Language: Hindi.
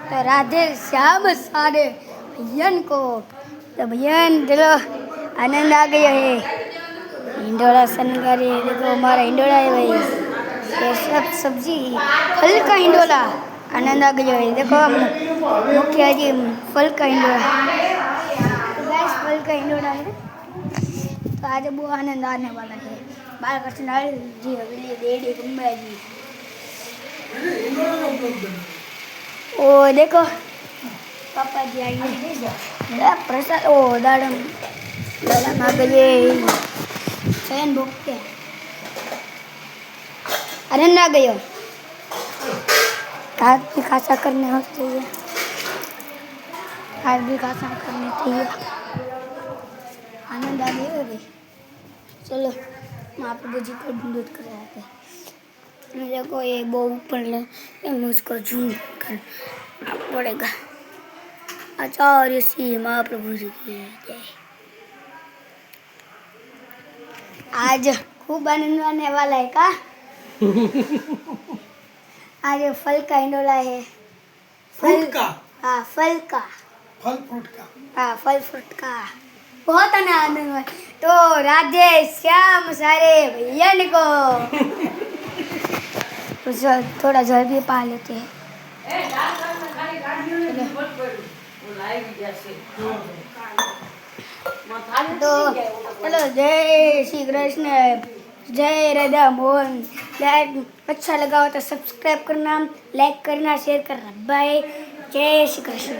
तो राधे श्याम सारे भैयन को तो भैयन चलो आनंद आ गया है। हिंडोला सनगारी देखो हमारा हिंडोला है भाई, ये सब सब्जी फल का हिंडोला। आनंद आ गया है देखो हम मुख्य जी फल का हिंडोला, गैस फल का हिंडोला है। तो आज बहुत आनंद आने वाला है। बालकृष्ण जी अगली डेढ़ी घूमे जी। ओ देखो पापा जी आइए प्रसाद ओ दाड़म दाड़म आ गए चयन भोगते हैं। आनंद आ गयो हाथ भी खासा करने हो चाहिए, हाथ भी खासा करने चाहिए। आनंद आ गया भाई। चलो महाप्रभु जी को दूध कराते मुझे को ये बहुत ऊपर ले मुझको झूम करना पड़ेगा। आचार्य श्री महाप्रभु जी की जय। आज खूब आनंद आने वाला है का। आज फल का हिंडोला है। फ्रूट का? हाँ फल का, फल फ्रूट का। हाँ फल फ्रूट का बहुत आनंद। तो राधे श्याम सारे भैयन को थोड़ा जल भी पा लेते हैं। तो चलो जय श्री कृष्ण, जय राधा मोहन। अच्छा लगा हो तो सब्सक्राइब करना, लाइक करना, शेयर करना। बाय, जय श्री कृष्ण।